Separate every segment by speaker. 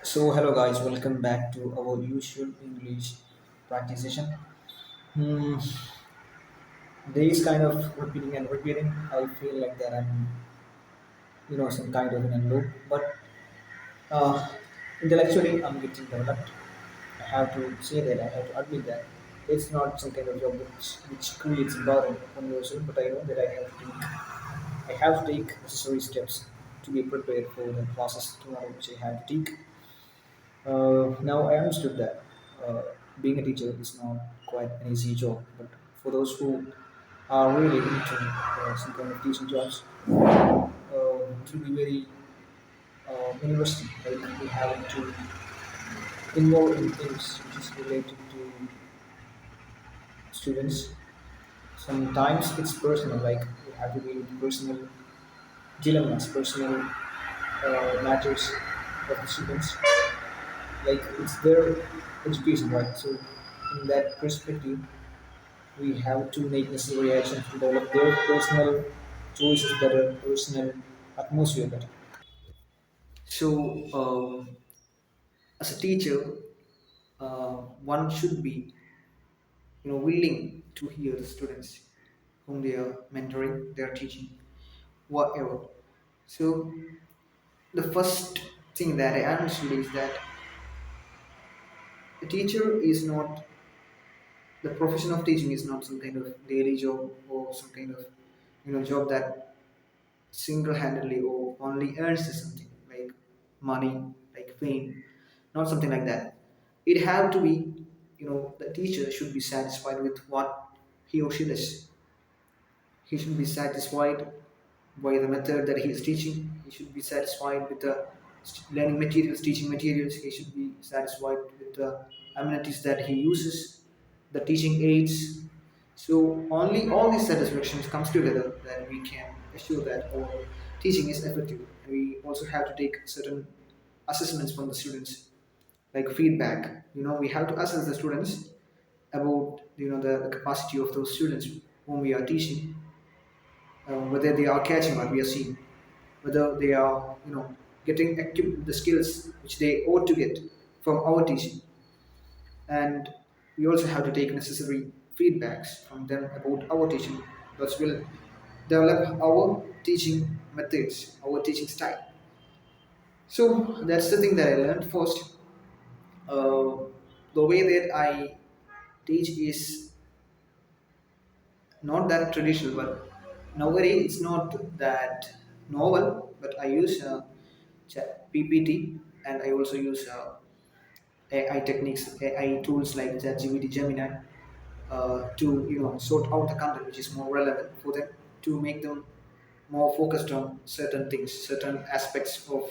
Speaker 1: So, hello guys, welcome back to our usual English practice session. Hmm, days kind of repeating and repeating. I feel like that I'm, some kind of in a loop. But uh, intellectually, I'm getting developed. I have to say that. I have to admit that it's not some kind of job which creates burden on yourself. But I know that I have to take necessary steps to be prepared for the process tomorrow, which I have to take. Now I understood that being a teacher is not quite an easy job, but for those who are really into some kind of teaching jobs, it will be very interesting. Like we have to involve in things which is related to students. Sometimes it's personal, like we have to deal with personal dilemmas, personal matters of the students. Like it's their education, right? So in that perspective, we have to make necessary actions to develop their personal choices better, personal atmosphere better. So, as a teacher, one should be, willing to hear the students whom they are mentoring, they are teaching, whatever. So, the first thing that I understood is that a teacher is not the profession of teaching is not some kind of daily job or some kind of job that single-handedly or only earns something like money, like fame, not something like that. It have to be, the teacher should be satisfied with what he or she does. He should be satisfied by the method that he is teaching. He should be satisfied with the learning materials, teaching materials. He should be satisfied with the amenities that he uses, the teaching aids. So only all these satisfactions comes together that we can assure that our teaching is effective. We also have to take certain assessments from the students, like feedback. We have to assess the students about the capacity of those students whom we are teaching, whether they are catching what we are seeing, whether they are getting equipped with the skills which they ought to get from our teaching, and we also have to take necessary feedbacks from them about our teaching. That will develop our teaching methods, our teaching style. So that's the thing that I learned first. Uh, the way that I teach is not that traditional, but nowadays it's not that novel. But I use PPT, and I also use AI techniques, AI tools like ChatGPT, Gemini, to sort out the content which is more relevant for them, to make them more focused on certain things, certain aspects of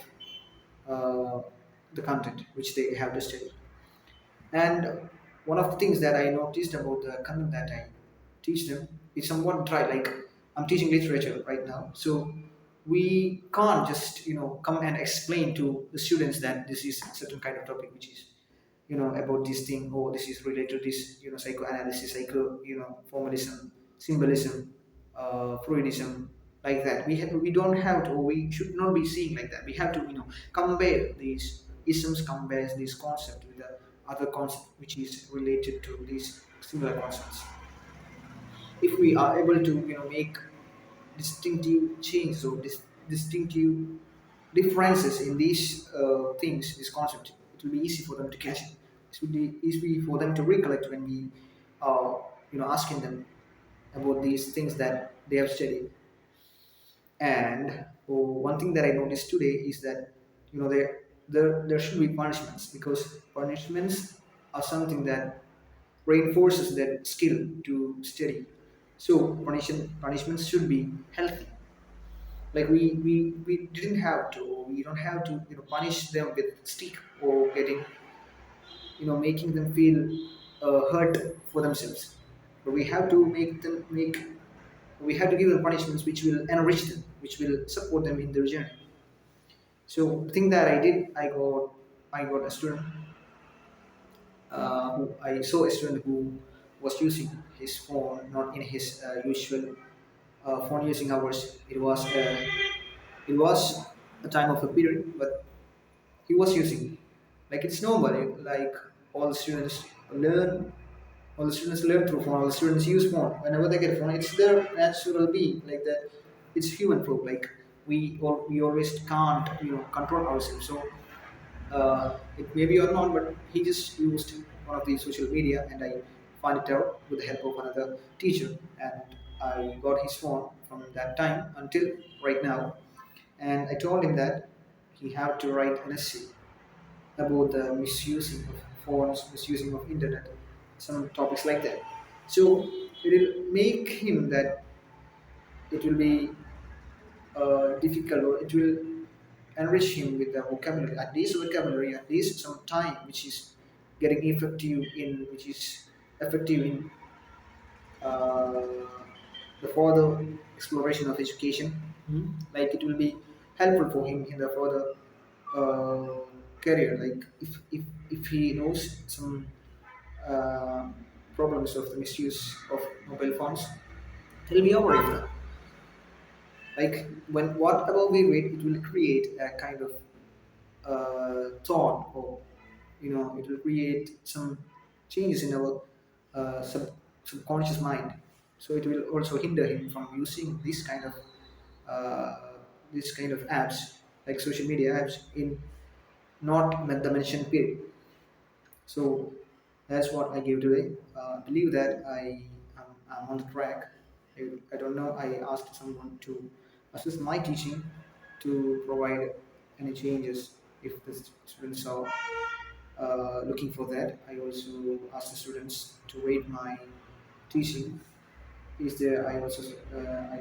Speaker 1: uh, the content which they have to study. And one of the things that I noticed about the content that I teach them is somewhat dry. Like I'm teaching literature right now, so we can't just come and explain to the students that this is a certain kind of topic which is about this thing, or this is related to this psychoanalysis, formalism, symbolism, Freudism, like that. We don't have to, or we should not be seeing like that. We have to compare these isms, compare these concepts with the other concept which is related to these similar concepts. If we are able to make distinctive changes or distinctive differences in these things, this concept, it will be easy for them to catch it. It will be easy for them to recollect when we are asking them about these things that they have studied. And one thing that I noticed today is that there should be punishments, because punishments are something that reinforces that skill to study. So punishments should be healthy. Like we didn't have to, or we don't have to punish them with stick, or getting making them feel hurt for themselves. But we have to make we have to give them punishments which will enrich them, which will support them in their journey. So the thing that I did, I got a student, who I saw a student who was using his phone not in his usual phone using hours. It was a time of a period, but he was using. Like it's normal. Like all students learn, all the students learn through phone. All the students use phone. Whenever they get a phone, it's their natural being. Like that, it's human flow. Like we always can't control ourselves. So it may be or not, but he just used one of the social media, and I found it out with the help of another teacher, and I got his phone from that time until right now, and I told him that he had to write an essay about the misusing of phones, misusing of internet, some topics like that. So it will make him that it will be difficult, or it will enrich him with the vocabulary, at least vocabulary, at least some time, which is effective in uh, the further exploration of education. Like it will be helpful for him in the further career. Like if he knows some uh, problems of the misuse of mobile phones, he'll be aware of that. Like when whatever we read, it will create a kind of thought, or it will create some changes in our subconscious mind. So it will also hinder him from using uh, this kind of apps, like social media apps, in not the mentioned period. So that's what I gave today. I believe that I'm on the track. I don't know. I asked someone to assist my teaching to provide any changes if the students are looking for that. I also asked the students to rate my teaching. Is there? I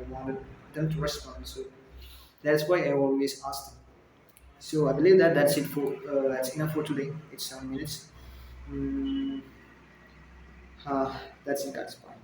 Speaker 1: wanted them to respond. So that's why I always ask them. So I believe that that's enough for today. It's 7 minutes. Mm, that's it. That's fine.